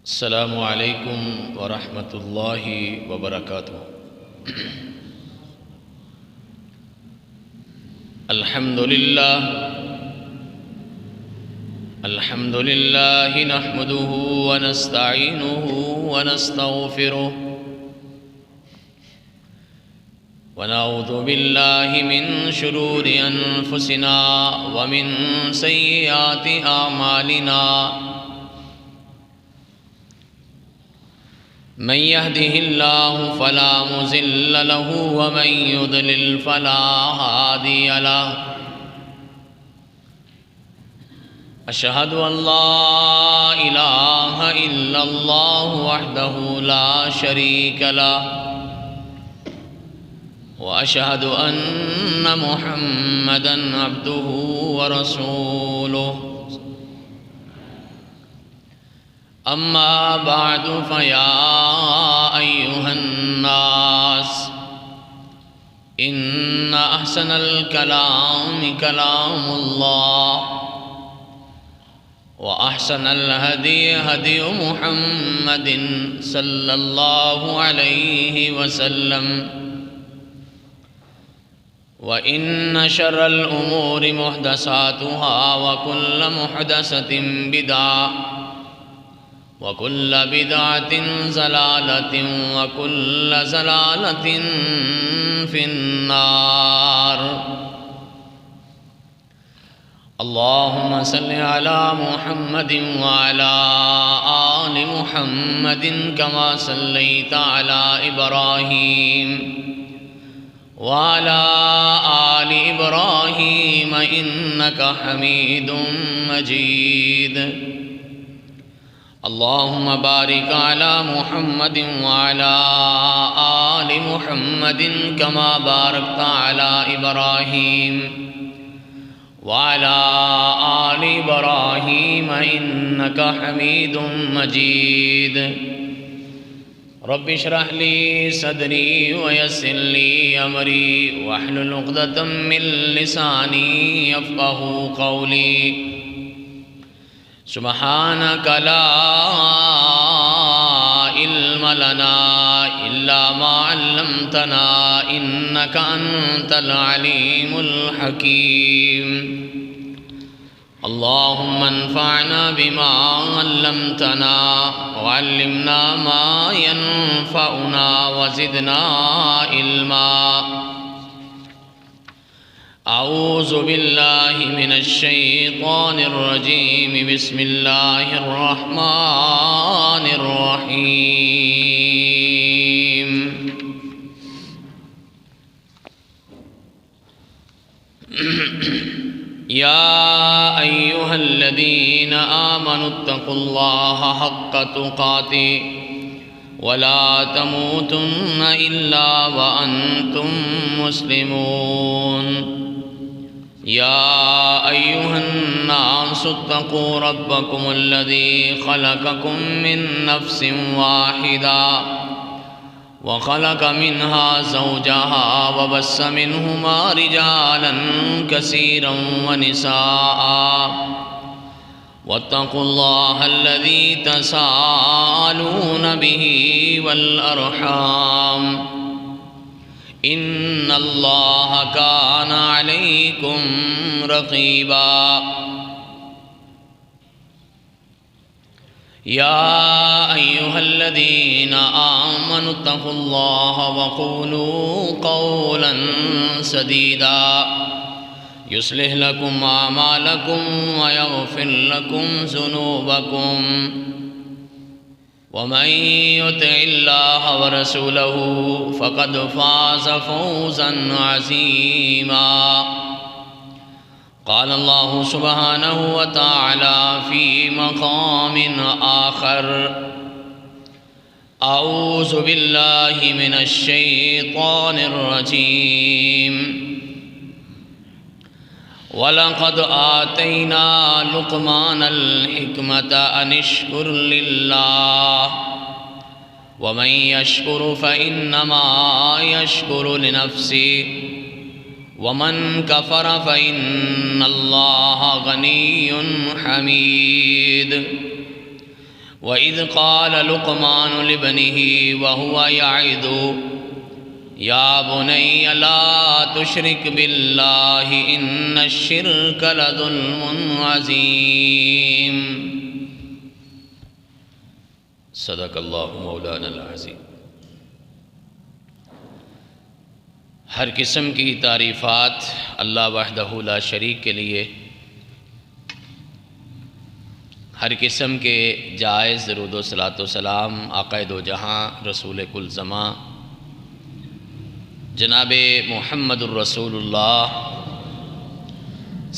السلام علیکم ورحمۃ اللہ وبرکاتہ۔ الحمد للہ نحمده ونستعینه ونستغفره ونعوذ باللہ من شرور انفسنا ومن سیئات اعمالنا، من يهده الله فلا مضل له ومن يضلل فلا هادي له، أشهد أن لا إله إلا الله وحده لا شريك له، وأشهد أن محمدًا عبده ورسوله، أما بعد فيا أيها الناس إن أحسن الكلام كلام الله، وأحسن الهدي هدي محمد صلى الله عليه وسلم، وإن شر الأمور محدثاتها وكل محدثة بدعة وكل بدعة ضلالة وكل ضلالة في النار۔ اللهم صل على محمد وعلى آل محمد كما صليت على إبراهيم وعلى آل إبراهيم إنك حميد مجيد۔ اللهم بارك على محمد وعلى آل محمد كما باركت على إبراهيم وعلى آل إبراهيم إنك حميد مجيد۔ رب اشرح لي صدري ويسر لي أمري واحلل عقدة من لساني يفقهوا قولي، سبحانك لا علم لنا إلا ما علمتنا إنك أنت العليم الحكيم۔ اللهم انفعنا بما علمتنا وعلمنا ما ينفعنا وزدنا علما۔ اعوذ باللہ من الشیطان الرجیم، بسم اللہ الرحمن الرحیم۔ یا ایہا الذین آمنوا اتقوا اللہ حق تقاته ولا تموتن الا وانتم مسلمون۔ يا أيها الناس اتقوا ربكم الذي خلقكم من نفس واحدة وخلق منها زوجها وبث منهما رجالا كثيرا ونساء، واتقوا الله الذي تساءلون به والأرحام إن الله كان عليكم رقيبا۔ يا أيها الذين آمنوا اتقوا الله وقولوا قولا سديدا يصلح لكم أعمالكم ويغفر لكم ذنوبكم، ومن يطع الله ورسوله فقد فاز فوزا عظيما۔ قال الله سبحانه وتعالى في مقام آخر: أعوذ بالله من الشيطان الرجيم، وَلَقَدْ آتَيْنَا لُقْمَانَ الْحِكْمَةَ أَنِ اشْكُرْ لِلَّهِ وَمَنْ يَشْكُرْ فَإِنَّمَا يَشْكُرُ لِنَفْسِهِ وَمَنْ كَفَرَ فَإِنَّ اللَّهَ غَنِيٌّ حَمِيدٌ۔ وَإِذْ قَالَ لُقْمَانُ لِابْنِهِ وَهُوَ يَعِظُهُ يَا بُنَيَّ لَا تُشْرِكْ بِاللَّهِ إِنَّ الشِّرْكَ لَظُلْمٌ عَظِيمٌ۔ صدق اللہ مولانا العظیم۔ ہر قسم کی تعریفات اللہ وحدہ لا شریک کے لیے، ہر قسم کے جائز درود و صلاۃ و سلام آقا دو جہاں رسول کل زماں جناب محمد الرسول اللہ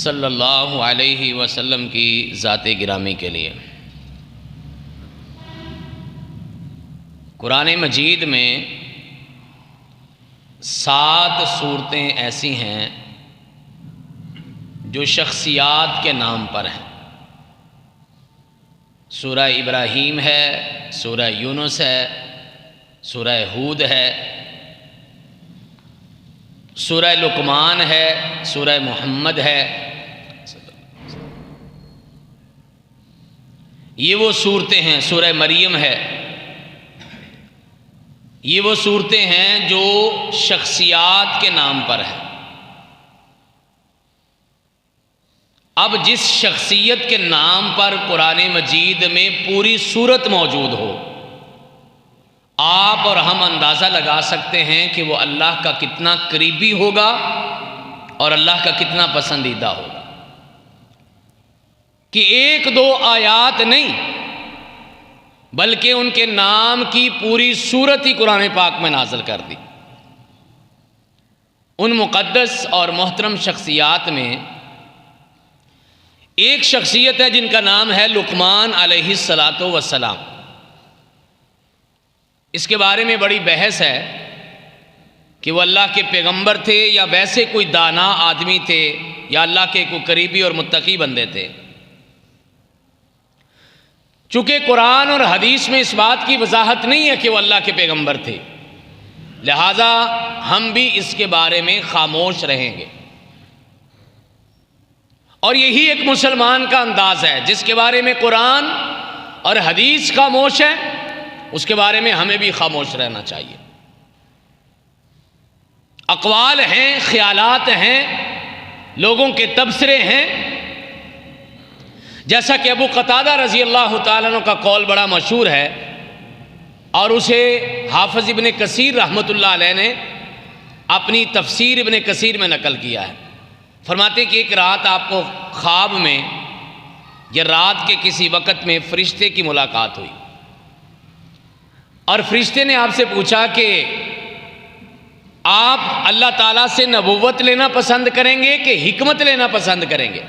صلی اللہ علیہ وسلم کی ذات گرامی کے لیے۔ قرآن مجید میں 7 صورتیں ایسی ہیں جو شخصیات کے نام پر ہیں۔ سورہ ابراہیم ہے، سورہ یونس ہے، سورہ ہود ہے، سورہ لقمان ہے، سورہ محمد ہے۔ یہ وہ صورتیں ہیں، سورہ مریم ہے۔ یہ وہ صورتیں ہیں جو شخصیات کے نام پر ہیں۔ اب جس شخصیت کے نام پر قرآن مجید میں پوری صورت موجود ہو، آپ اور ہم اندازہ لگا سکتے ہیں کہ وہ اللہ کا کتنا قریبی ہوگا اور اللہ کا کتنا پسندیدہ ہوگا، کہ 1-2 آیات نہیں بلکہ ان کے نام کی پوری صورت ہی قرآن پاک میں نازل کر دی۔ ان مقدس اور محترم شخصیات میں ایک شخصیت ہے جن کا نام ہے لقمان علیہ السلام۔ اس کے بارے میں بڑی بحث ہے کہ وہ اللہ کے پیغمبر تھے یا ویسے کوئی دانا آدمی تھے یا اللہ کے کوئی قریبی اور متقی بندے تھے۔ چونکہ قرآن اور حدیث میں اس بات کی وضاحت نہیں ہے کہ وہ اللہ کے پیغمبر تھے، لہٰذا ہم بھی اس کے بارے میں خاموش رہیں گے، اور یہی ایک مسلمان کا انداز ہے۔ جس کے بارے میں قرآن اور حدیث خاموش ہے اس کے بارے میں ہمیں بھی خاموش رہنا چاہیے۔ اقوال ہیں، خیالات ہیں، لوگوں کے تبصرے ہیں، جیسا کہ ابو قتادہ رضی اللہ تعالیٰ عنہ کا قول بڑا مشہور ہے، اور اسے حافظ ابن کثیر رحمۃ اللہ علیہ نے اپنی تفسیر ابن کثیر میں نقل کیا ہے۔ فرماتے کہ ایک رات آپ کو خواب میں یا رات کے کسی وقت میں فرشتے کی ملاقات ہوئی، اور فرشتے نے آپ سے پوچھا کہ آپ اللہ تعالیٰ سے نبوت لینا پسند کریں گے کہ حکمت لینا پسند کریں گے؟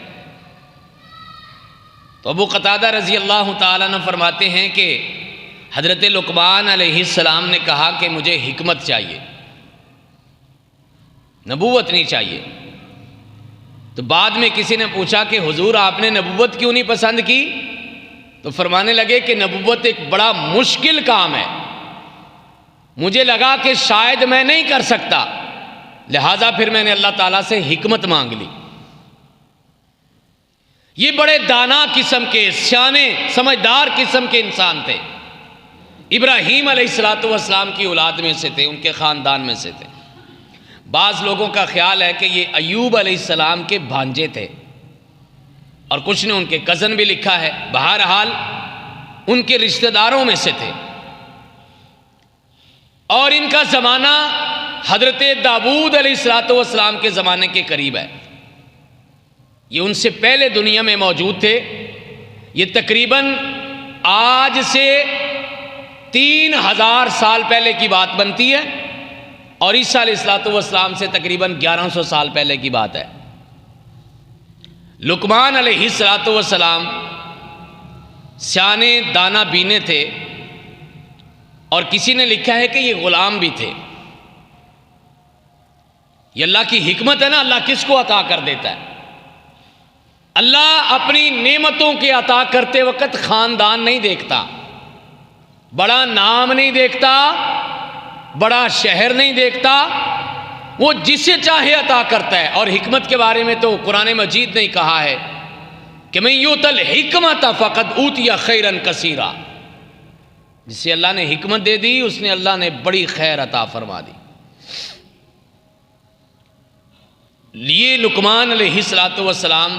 تو ابو قتادہ رضی اللہ تعالیٰ عنہ فرماتے ہیں کہ حضرت لقمان علیہ السلام نے کہا کہ مجھے حکمت چاہیے، نبوت نہیں چاہیے۔ تو بعد میں کسی نے پوچھا کہ حضور آپ نے نبوت کیوں نہیں پسند کی؟ تو فرمانے لگے کہ نبوت ایک بڑا مشکل کام ہے، مجھے لگا کہ شاید میں نہیں کر سکتا، لہٰذا پھر میں نے اللہ تعالیٰ سے حکمت مانگ لی۔ یہ بڑے دانا قسم کے، سیانے سمجھدار قسم کے انسان تھے۔ ابراہیم علیہ السلام کی اولاد میں سے تھے، ان کے خاندان میں سے تھے۔ بعض لوگوں کا خیال ہے کہ یہ ایوب علیہ السلام کے بھانجے تھے، اور کچھ نے ان کے کزن بھی لکھا ہے۔ بہرحال ان کے رشتہ داروں میں سے تھے، اور ان کا زمانہ حضرت داؤد علیہ السلام کے زمانے کے قریب ہے۔ یہ ان سے پہلے دنیا میں موجود تھے۔ یہ تقریباً آج سے 3000 سال پہلے کی بات بنتی ہے، اور عیسیٰ علیہ السلام سے تقریباً 1100 سال پہلے کی بات ہے۔ لقمان علیہ السلام سیانے دانا بینے تھے، اور کسی نے لکھا ہے کہ یہ غلام بھی تھے۔ یہ اللہ کی حکمت ہے نا، اللہ کس کو عطا کر دیتا ہے۔ اللہ اپنی نعمتوں کے عطا کرتے وقت خاندان نہیں دیکھتا، بڑا نام نہیں دیکھتا، بڑا شہر نہیں دیکھتا، وہ جسے چاہے عطا کرتا ہے۔ اور حکمت کے بارے میں تو قرآن مجید نے کہا ہے کہ من یؤت الحکمت فقد اوتی خیرا کثیرا، جسے اللہ نے حکمت دے دی اس نے اللہ نے بڑی خیر عطا فرما دی۔ یہ لقمان علیہ السلام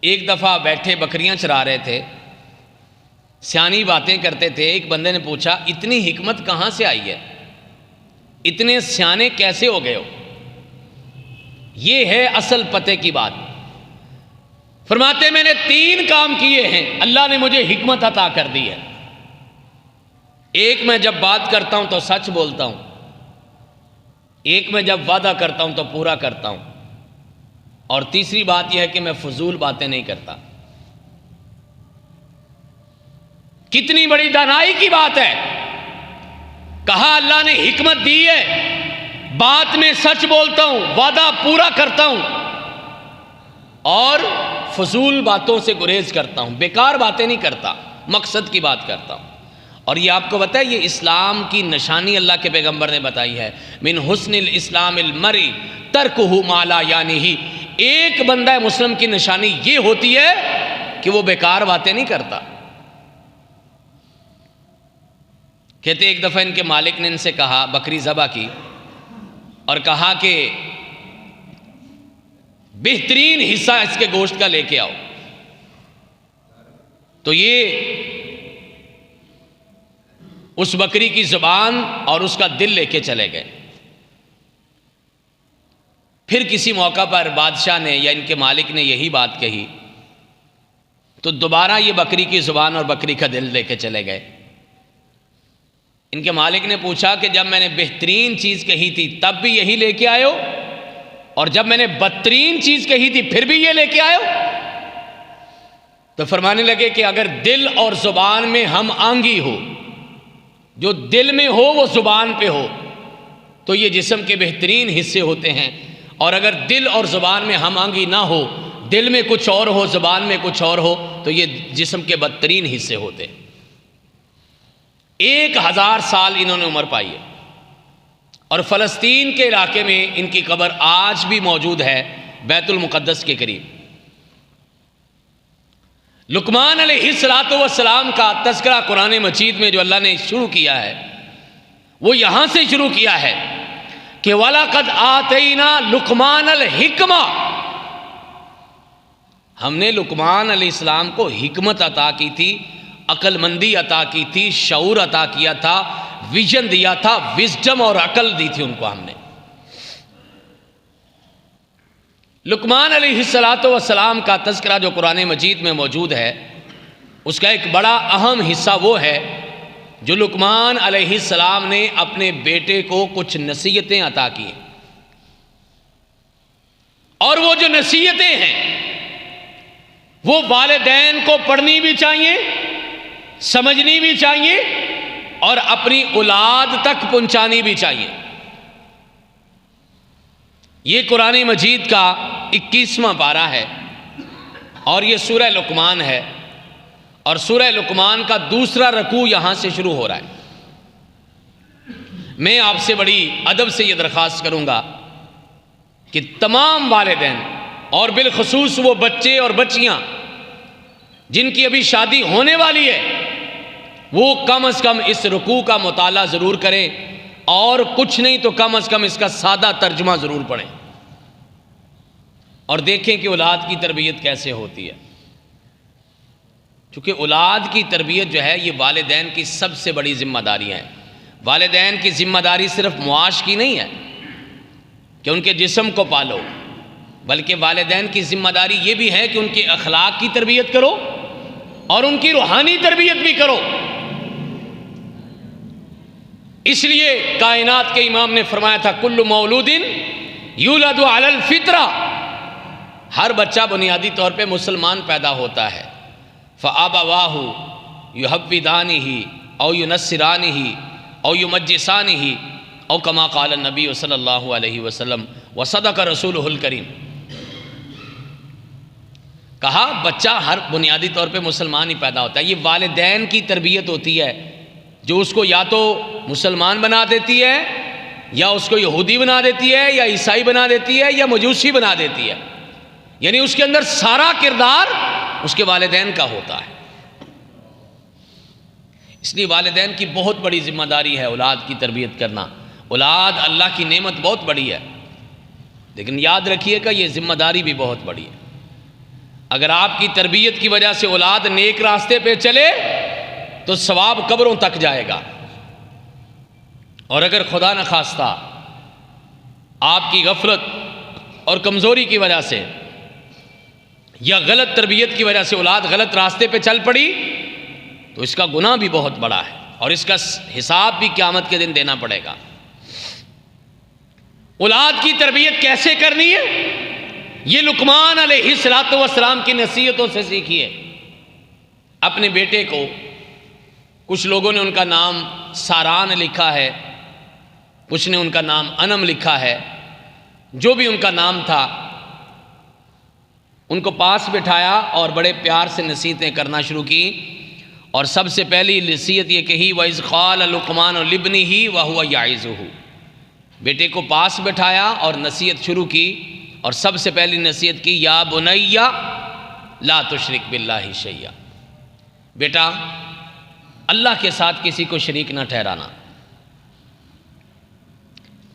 ایک دفعہ بیٹھے بکریاں چرا رہے تھے، سیانی باتیں کرتے تھے۔ ایک بندے نے پوچھا اتنی حکمت کہاں سے آئی ہے، اتنے سیانے کیسے ہو گئے ہو؟ یہ ہے اصل پتے کی بات۔ فرماتے میں نے 3 کام کیے ہیں، اللہ نے مجھے حکمت عطا کر دی ہے۔ ایک، میں جب بات کرتا ہوں تو سچ بولتا ہوں، ایک میں جب وعدہ کرتا ہوں تو پورا کرتا ہوں، اور تیسری بات یہ ہے کہ میں فضول باتیں نہیں کرتا۔ کتنی بڑی دانائی کی بات ہے۔ کہا اللہ نے حکمت دی ہے، بات میں سچ بولتا ہوں، وعدہ پورا کرتا ہوں، اور فضول باتوں سے گریز کرتا ہوں، بیکار باتیں نہیں کرتا، مقصد کی بات کرتا ہوں۔ اور یہ آپ کو پتہ ہے، یہ اسلام کی نشانی اللہ کے پیغمبر نے بتائی ہے، من حسن الاسلام المرء ترکہ ما لا یعنیہ۔ ایک بندہ مسلم کی نشانی یہ ہوتی ہے کہ وہ بیکار باتیں نہیں کرتا۔ کہتے ایک دفعہ ان کے مالک نے ان سے کہا، بکری ذبح کی اور کہا کہ بہترین حصہ اس کے گوشت کا لے کے آؤ، تو یہ اس بکری کی زبان اور اس کا دل لے کے چلے گئے۔ پھر کسی موقع پر بادشاہ نے یا ان کے مالک نے یہی بات کہی، تو دوبارہ یہ بکری کی زبان اور بکری کا دل لے کے چلے گئے۔ ان کے مالک نے پوچھا کہ جب میں نے بہترین چیز کہی تھی تب بھی یہی لے کے آئے ہو، اور جب میں نے بدترین چیز کہی تھی پھر بھی یہ لے کے آئے ہو؟ تو فرمانے لگے کہ اگر دل اور زبان میں ہم آنگی ہو، جو دل میں ہو وہ زبان پہ ہو، تو یہ جسم کے بہترین حصے ہوتے ہیں، اور اگر دل اور زبان میں ہم آنگی نہ ہو، دل میں کچھ اور ہو زبان میں کچھ اور ہو، تو یہ جسم کے بدترین حصے ہوتے ہیں۔ 1000 سال انہوں نے عمر پائی ہے، اور فلسطین کے علاقے میں ان کی قبر آج بھی موجود ہے، بیت المقدس کے قریب۔ لقمان علیہ السلام کا تذکرہ قرآن مجید میں جو اللہ نے شروع کیا ہے وہ یہاں سے شروع کیا ہے کہ وَلَقَدْ آتَيْنَا لُقْمَانَ الْحِكْمَةَ، ہم نے لقمان علیہ السلام کو حکمت عطا کی تھی، عقل مندی عطا کی تھی، شعور عطا کیا تھا، ویژن دیا تھا، وزڈم اور عقل دی تھی ان کو ہم نے۔ لقمان علیہ السلام کا تذکرہ جو قرآن مجید میں موجود ہے، اس کا ایک بڑا اہم حصہ وہ ہے جو لقمان علیہ السلام نے اپنے بیٹے کو کچھ نصیحتیں عطا کی، اور وہ جو نصیحتیں ہیں وہ والدین کو پڑھنی بھی چاہیے، سمجھنی بھی چاہیے، اور اپنی اولاد تک پہنچانی بھی چاہیے۔ یہ قرآن مجید کا 21واں پارہ ہے، اور یہ سورہ لقمان ہے، اور سورہ لقمان کا دوسرا رکوع یہاں سے شروع ہو رہا ہے۔ میں آپ سے بڑی ادب سے یہ درخواست کروں گا کہ تمام والدین، اور بالخصوص وہ بچے اور بچیاں جن کی ابھی شادی ہونے والی ہے، وہ کم از کم اس رکوع کا مطالعہ ضرور کریں، اور کچھ نہیں تو کم از کم اس کا سادہ ترجمہ ضرور پڑھیں، اور دیکھیں کہ اولاد کی تربیت کیسے ہوتی ہے۔ چونکہ اولاد کی تربیت جو ہے یہ والدین کی سب سے بڑی ذمہ داریاں ہیں۔ والدین کی ذمہ داری صرف معاش کی نہیں ہے کہ ان کے جسم کو پالو، بلکہ والدین کی ذمہ داری یہ بھی ہے کہ ان کے اخلاق کی تربیت کرو اور ان کی روحانی تربیت بھی کرو۔ اس لیے کائنات کے امام نے فرمایا تھا کل مولود یولد علی الفطرہ، ہر بچہ بنیادی طور پہ مسلمان پیدا ہوتا ہے، فآبواہ یحودانہ او ینصرانہ او یمجسانہ او کما قال النبی صلی اللہ علیہ وسلم وصدق رسولہ الکریم۔ کہا بچہ ہر بنیادی طور پہ مسلمان ہی پیدا ہوتا ہے، یہ والدین کی تربیت ہوتی ہے جو اس کو یا تو مسلمان بنا دیتی ہے، یا اس کو یہودی بنا دیتی ہے، یا عیسائی بنا دیتی ہے، یا مجوسی بنا دیتی ہے، یعنی اس کے اندر سارا کردار اس کے والدین کا ہوتا ہے۔ اس لیے والدین کی بہت بڑی ذمہ داری ہے اولاد کی تربیت کرنا. اولاد اللہ کی نعمت بہت بڑی ہے، لیکن یاد رکھیے گا یہ ذمہ داری بھی بہت بڑی ہے. اگر آپ کی تربیت کی وجہ سے اولاد نیک راستے پہ چلے تو ثواب قبروں تک جائے گا، اور اگر خدا نخواستہ آپ کی غفلت اور کمزوری کی وجہ سے یا غلط تربیت کی وجہ سے اولاد غلط راستے پہ چل پڑی تو اس کا گناہ بھی بہت بڑا ہے، اور اس کا حساب بھی قیامت کے دن دینا پڑے گا. اولاد کی تربیت کیسے کرنی ہے، یہ لقمان علیہ السلام کی نصیحتوں سے سیکھیے. اپنے بیٹے کو، کچھ لوگوں نے ان کا نام ساران لکھا ہے، کچھ نے ان کا نام انم لکھا ہے، جو بھی ان کا نام تھا ان کو پاس بٹھایا اور بڑے پیار سے نصیحتیں کرنا شروع کی. اور سب سے پہلی نصیحت یہ کہی وَإِذْ قَالَ لُقْمَانُ لِابْنِهِ وَهُوَ يَعِظُهُ. بیٹے کو پاس بٹھایا اور نصیحت شروع کی، اور سب سے پہلی نصیحت کی یا بنیا لا تشرک باللہ شیئا. بیٹا اللہ کے ساتھ کسی کو شریک نہ ٹھہرانا.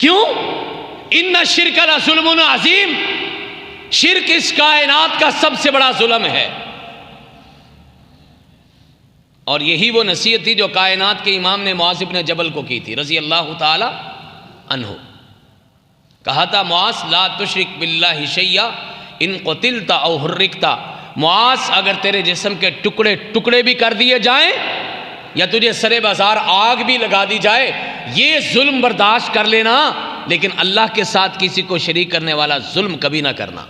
کیوں؟ ان الشرک لظلم عظیم. شرک اس کائنات کا سب سے بڑا ظلم ہے، اور یہی وہ نصیحت تھی جو کائنات کے امام نے معاذ بن جبل کو کی تھی رضی اللہ تعالی عنہ. کہا تھا معاذ لا تشرک باللہ شیئا ان قتلت او حرکت. معاذ اگر تیرے جسم کے ٹکڑے ٹکڑے بھی کر دیے جائیں یا تجھے سرے بازار آگ بھی لگا دی جائے، یہ ظلم برداشت کر لینا، لیکن اللہ کے ساتھ کسی کو شریک کرنے والا ظلم کبھی نہ کرنا.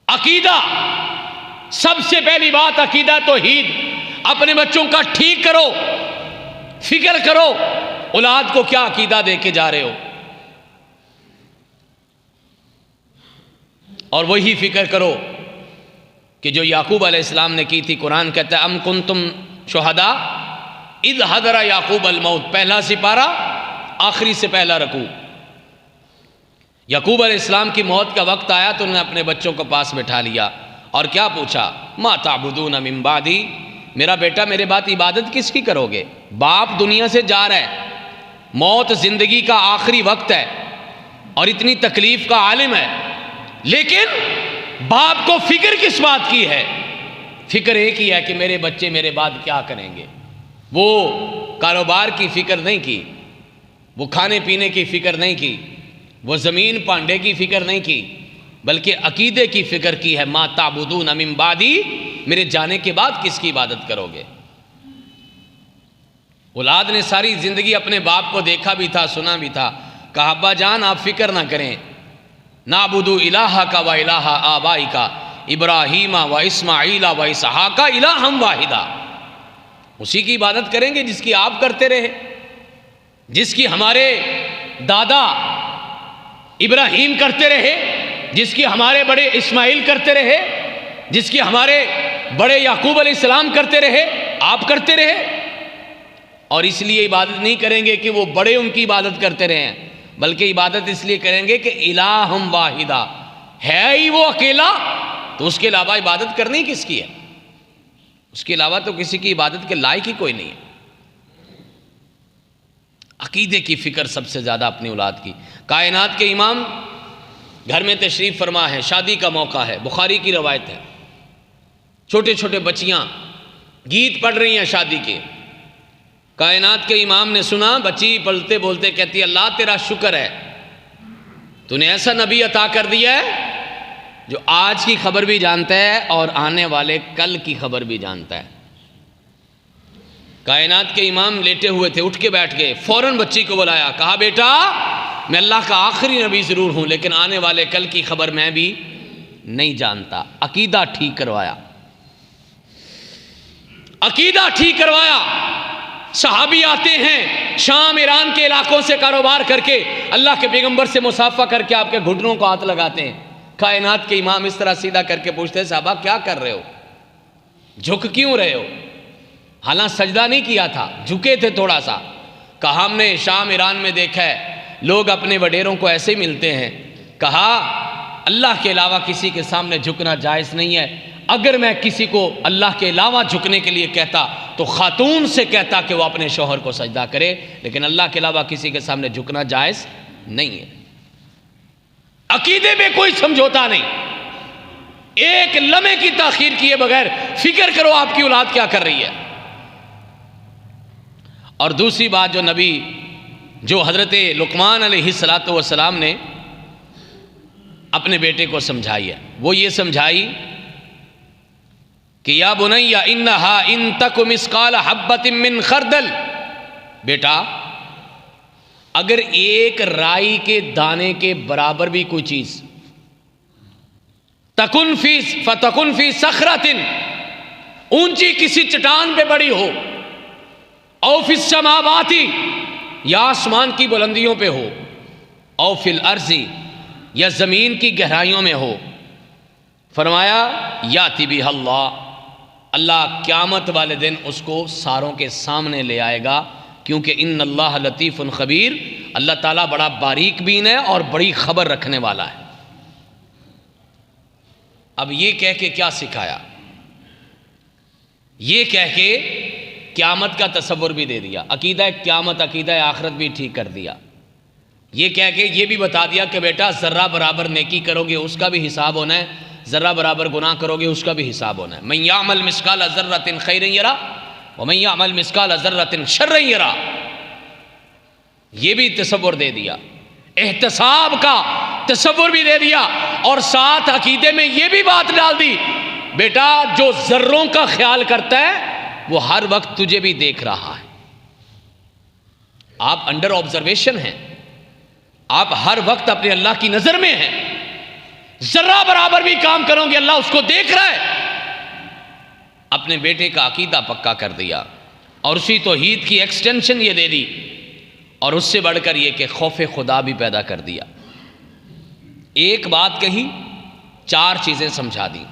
عقیدہ، سب سے پہلی بات عقیدہ توحید. اپنے بچوں کا ٹھیک کرو، فکر کرو اولاد کو کیا عقیدہ دے کے جا رہے ہو، اور وہی فکر کرو کہ جو یعقوب علیہ السلام نے کی تھی. قرآن کہتا ہے ام کنتم شہداء اذ حضر یعقوب الموت، پہلا سپارہ آخری سے پہلا رکوع. یعقوب علیہ السلام کی موت کا وقت آیا تو انہوں نے اپنے بچوں کو پاس بٹھا لیا اور کیا پوچھا ما تعبدون من بعدی، میرا بیٹا میرے بعد عبادت کس کی کرو گے؟ باپ دنیا سے جا رہا ہے، موت زندگی کا آخری وقت ہے اور اتنی تکلیف کا عالم ہے، لیکن باپ کو فکر کس بات کی ہے؟ فکر ایک ہی ہے کہ میرے بچے میرے بعد کیا کریں گے. وہ کاروبار کی فکر نہیں کی، وہ کھانے پینے کی فکر نہیں کی، وہ زمین پانڈے کی فکر نہیں کی، بلکہ عقیدے کی فکر کی ہے. ما تعبدون من بعدی، میرے جانے کے بعد کس کی عبادت کرو گے؟ اولاد نے ساری زندگی اپنے باپ کو دیکھا بھی تھا، سنا بھی تھا. کہا ابا جان آپ فکر نہ کریں، نعبد الہک و الہ آبائک ابراہیم و اسماعیل و اسحاق الہا واحدا. اسی کی عبادت کریں گے جس کی آپ کرتے رہے، جس کی ہمارے دادا ابراہیم کرتے رہے، جس کی ہمارے بڑے اسماعیل کرتے رہے، جس کی ہمارے بڑے یعقوب علیہ السلام کرتے رہے، آپ کرتے رہے. اور اس لیے عبادت نہیں کریں گے کہ وہ بڑے ان کی عبادت کرتے رہے ہیں، بلکہ عبادت اس لیے کریں گے کہ الہ واحدہ ہے ہی وہ اکیلا، تو اس کے علاوہ عبادت کرنی کس کی ہے؟ اس کے علاوہ تو کسی کی عبادت کے لائق ہی کوئی نہیں ہے. عقیدے کی فکر سب سے زیادہ اپنی اولاد کی. کائنات کے امام گھر میں تشریف فرما ہے، شادی کا موقع ہے، بخاری کی روایت ہے، چھوٹے چھوٹے بچیاں گیت پڑھ رہی ہیں شادی کے. کائنات کے امام نے سنا، بچی پلتے بولتے کہتی اللہ تیرا شکر ہے، تو نے ایسا نبی عطا کر دیا ہے جو آج کی خبر بھی جانتا ہے اور آنے والے کل کی خبر بھی جانتا ہے. کائنات کے امام لیٹے ہوئے تھے، اٹھ کے بیٹھ گئے، فوراً بچی کو بلایا، کہا بیٹا میں اللہ کا آخری نبی ضرور ہوں لیکن آنے والے کل کی خبر میں بھی نہیں جانتا. عقیدہ ٹھیک کروایا، عقیدہ ٹھیک کروایا. صحابی آتے ہیں شام ایران کے علاقوں سے کاروبار کر کے، اللہ کے پیغمبر سے مصافحہ کر کے آپ کے گھٹنوں کو ہاتھ لگاتے ہیں. کائنات کے امام اس طرح سیدھا کر کے پوچھتے ہیں صحابہ کیا کر رہے ہو، جھک کیوں رہے ہو؟ حالانکہ سجدہ نہیں کیا تھا، جھکے تھے تھوڑا سا. کہا ہم نے شام ایران میں دیکھا ہے لوگ اپنے وڈیروں کو ایسے ملتے ہیں. کہا اللہ کے علاوہ کسی کے سامنے جھکنا جائز نہیں ہے. اگر میں کسی کو اللہ کے علاوہ جھکنے کے لیے کہتا تو خاتون سے کہتا کہ وہ اپنے شوہر کو سجدہ کرے، لیکن اللہ کے علاوہ کسی کے سامنے جھکنا جائز نہیں ہے۔ عقیدے میں کوئی سمجھوتا نہیں، ایک لمحے کی تاخیر کیے بغیر فکر کرو آپ کی اولاد کیا کر رہی ہے۔ اور دوسری بات جو حضرت لقمان علیہ السلام نے اپنے بیٹے کو سمجھائی ہے، وہ یہ سمجھائی کہ یا بنی انہا ان تک مثقال حبۃ من خردل، بیٹا اگر ایک رائی کے دانے کے برابر بھی کوئی چیز فتکن فی صخرۃ، اونچی کسی چٹان پہ بڑی ہو، او فی السماوات یا آسمان کی بلندیوں پہ ہو، او فی الارض یا زمین کی گہرائیوں میں ہو، فرمایا یاتی بہ اللہ قیامت والے دن اس کو ساروں کے سامنے لے آئے گا، کیونکہ ان اللہ لطیف خبیر، اللہ تعالیٰ بڑا باریک بین ہے اور بڑی خبر رکھنے والا ہے۔ اب یہ کہہ کے کیا سکھایا؟ یہ کہہ کے قیامت کا تصور بھی دے دیا، عقیدہ قیامت عقیدہ آخرت بھی ٹھیک کر دیا، یہ کہہ کے یہ بھی بتا دیا کہ بیٹا ذرہ برابر نیکی کرو گے اس کا بھی حساب ہونا ہے، ذرہ برابر گناہ کرو گے اس کا بھی حساب ہونا ہے۔ من یعمل مثقال ذرۃ خیرا یرہ ومن یعمل مثقال ذرۃ شرا یرہ، یہ بھی تصور دے دیا، احتساب کا تصور بھی دے دیا، اور ساتھ عقیدے میں یہ بھی بات ڈال دی، بیٹا جو ذروں کا خیال کرتا ہے وہ ہر وقت تجھے بھی دیکھ رہا ہے، آپ انڈر آبزرویشن ہیں، آپ ہر وقت اپنے اللہ کی نظر میں ہیں، ذرہ برابر بھی کام کرو گے اللہ اس کو دیکھ رہا ہے۔ اپنے بیٹے کا عقیدہ پکا کر دیا، اور اسی توحید کی ایکسٹینشن یہ دے دی، اور اس سے بڑھ کر یہ کہ خوف خدا بھی پیدا کر دیا۔ ایک بات کہی، چار چیزیں سمجھا دی،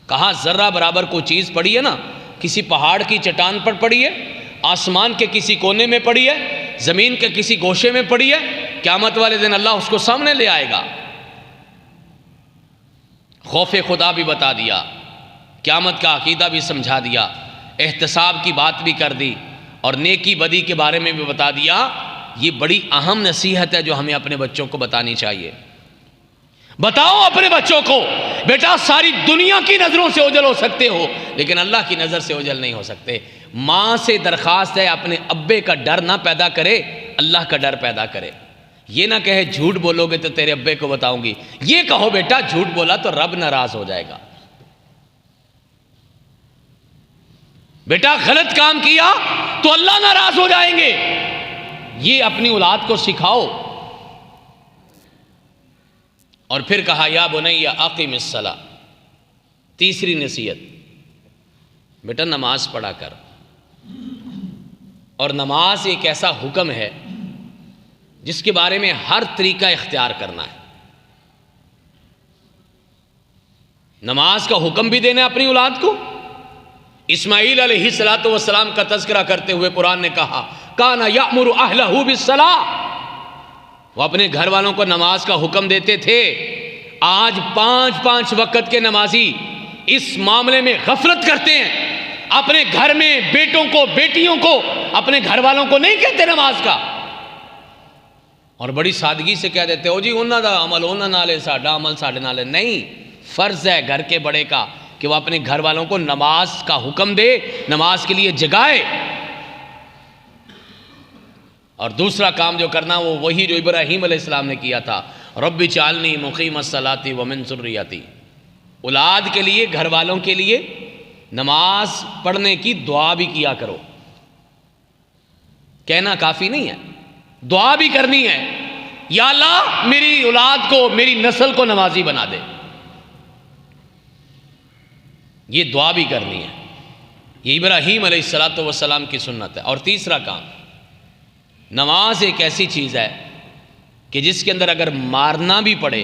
کہا ذرہ برابر کوئی چیز پڑی ہے نا، کسی پہاڑ کی چٹان پر پڑی ہے، آسمان کے کسی کونے میں پڑی ہے، زمین کے کسی گوشے میں پڑی ہے، قیامت والے دن اللہ اس کو سامنے لے آئے گا۔ خوف خدا بھی بتا دیا، قیامت کا عقیدہ بھی سمجھا دیا، احتساب کی بات بھی کر دی، اور نیکی بدی کے بارے میں بھی بتا دیا۔ یہ بڑی اہم نصیحت ہے جو ہمیں اپنے بچوں کو بتانی چاہیے۔ بتاؤ اپنے بچوں کو، بیٹا ساری دنیا کی نظروں سے اوجھل ہو سکتے ہو لیکن اللہ کی نظر سے اوجھل نہیں ہو سکتے۔ ماں سے درخواست ہے اپنے ابے کا ڈر نہ پیدا کرے، اللہ کا ڈر پیدا کرے۔ یہ نہ کہے جھوٹ بولو گے تو تیرے ابے کو بتاؤں گی، یہ کہو بیٹا جھوٹ بولا تو رب ناراض ہو جائے گا، بیٹا غلط کام کیا تو اللہ ناراض ہو جائیں گے۔ یہ اپنی اولاد کو سکھاؤ۔ اور پھر کہا یا بنی اقم الصلاۃ، تیسری نصیحت، بیٹا نماز پڑھا کر۔ اور نماز ایک ایسا حکم ہے جس کے بارے میں ہر طریقہ اختیار کرنا ہے۔ نماز کا حکم بھی دینا اپنی اولاد کو۔ اسماعیل علیہ السلام کا تذکرہ کرتے ہوئے قرآن نے کہا کانا یأمر اہلہ بالصلاۃ، وہ اپنے گھر والوں کو نماز کا حکم دیتے تھے۔ آج 5 وقت کے نمازی اس معاملے میں غفلت کرتے ہیں، اپنے گھر میں بیٹوں کو بیٹیوں کو اپنے گھر والوں کو نہیں کہتے نماز کا، اور بڑی سادگی سے کہہ دیتے ہو جی انہاں دا عمل انہاں نال ہے، ساڈا عمل ساڈے نال ہے۔ نہیں، فرض ہے گھر کے بڑے کا کہ وہ اپنے گھر والوں کو نماز کا حکم دے، نماز کے لیے جگائے۔ اور دوسرا کام جو کرنا وہ وہی جو ابراہیم علیہ السلام نے کیا تھا، رب اجعلنی مقیم الصلاۃ ومن ذریتی، اولاد کے لیے گھر والوں کے لیے نماز پڑھنے کی دعا بھی کیا کرو۔ کہنا کافی نہیں ہے، دعا بھی کرنی ہے، یا اللہ میری اولاد کو میری نسل کو نمازی بنا دے، یہ دعا بھی کرنی ہے۔ یہ ابراہیم علیہ السلام کی سنت ہے۔ اور تیسرا کام، نماز ایک ایسی چیز ہے کہ جس کے اندر اگر مارنا بھی پڑے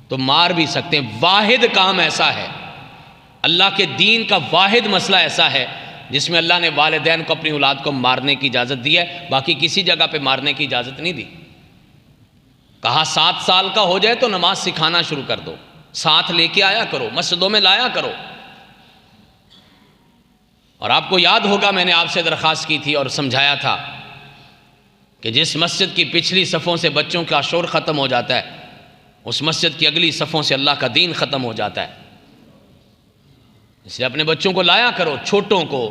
تو مار بھی سکتے ہیں۔ واحد کام ایسا ہے، اللہ کے دین کا واحد مسئلہ ایسا ہے جس میں اللہ نے والدین کو اپنی اولاد کو مارنے کی اجازت دی ہے، باقی کسی جگہ پہ مارنے کی اجازت نہیں دی۔ کہا 7 سال کا ہو جائے تو نماز سکھانا شروع کر دو، ساتھ لے کے آیا کرو، مسجدوں میں لایا کرو۔ اور آپ کو یاد ہوگا میں نے آپ سے درخواست کی تھی اور سمجھایا تھا کہ جس مسجد کی پچھلی صفوں سے بچوں کا شور ختم ہو جاتا ہے، اس مسجد کی اگلی صفوں سے اللہ کا دین ختم ہو جاتا ہے۔ اس لیے اپنے بچوں کو لایا کرو، چھوٹوں کو،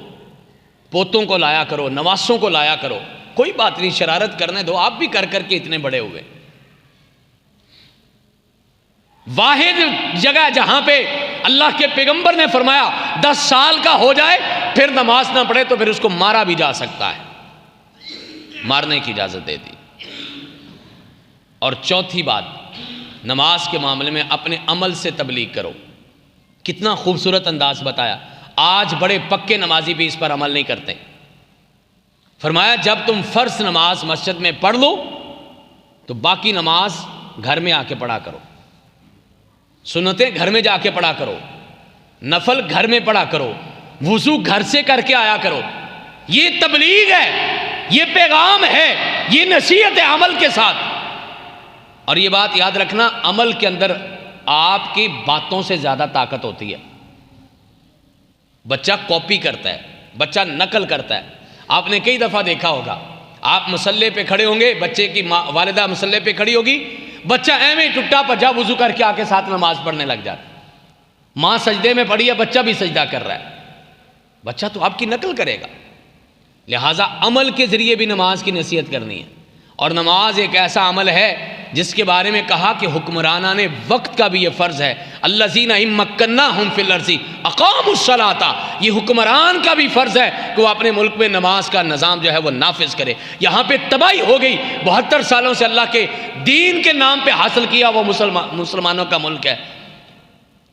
پوتوں کو لایا کرو، نواسوں کو لایا کرو۔ کوئی بات نہیں، شرارت کرنے دو، آپ بھی کر کر کے اتنے بڑے ہوئے۔ واحد جگہ جہاں پہ اللہ کے پیغمبر نے فرمایا 10 سال کا ہو جائے پھر نماز نہ پڑھے تو پھر اس کو مارا بھی جا سکتا ہے، مارنے کی اجازت دے دی۔ اور چوتھی بات، نماز کے معاملے میں اپنے عمل سے تبلیغ کرو۔ کتنا خوبصورت انداز بتایا۔ آج بڑے پکے نمازی بھی اس پر عمل نہیں کرتے۔ فرمایا جب تم فرض نماز مسجد میں پڑھ لو تو باقی نماز گھر میں آ کے پڑھا کرو، سنتیں گھر میں جا کے پڑھا کرو، نفل گھر میں پڑھا کرو، وضو گھر سے کر کے آیا کرو۔ یہ تبلیغ ہے، یہ پیغام ہے، یہ نصیحت ہے عمل کے ساتھ۔ اور یہ بات یاد رکھنا، عمل کے اندر آپ کی باتوں سے زیادہ طاقت ہوتی ہے۔ بچہ کاپی کرتا ہے، بچہ نقل کرتا ہے۔ آپ نے کئی دفعہ دیکھا ہوگا، آپ مصلے پہ کھڑے ہوں گے، بچے کی والدہ مصلے پہ کھڑی ہوگی، بچہ ایویں ٹٹا پجا وضو کر کے آ کے ساتھ نماز پڑھنے لگ جاتا۔ ماں سجدے میں پڑھی ہے، بچہ بھی سجدہ کر رہا ہے، بچہ تو آپ کی نقل کرے گا۔ لہٰذا عمل کے ذریعے بھی نماز کی نصیحت کرنی ہے۔ اور نماز ایک ایسا عمل ہے جس کے بارے میں کہا کہ حکمرانان وقت کا بھی یہ فرض ہے، الذین ان مکناہم فی الارض اقاموا الصلاۃ، یہ حکمران کا بھی فرض ہے کہ وہ اپنے ملک میں نماز کا نظام جو ہے وہ نافذ کرے۔ یہاں پہ تباہی ہو گئی، 72 سالوں سے اللہ کے دین کے نام پہ حاصل کیا وہ مسلمانوں کا ملک ہے،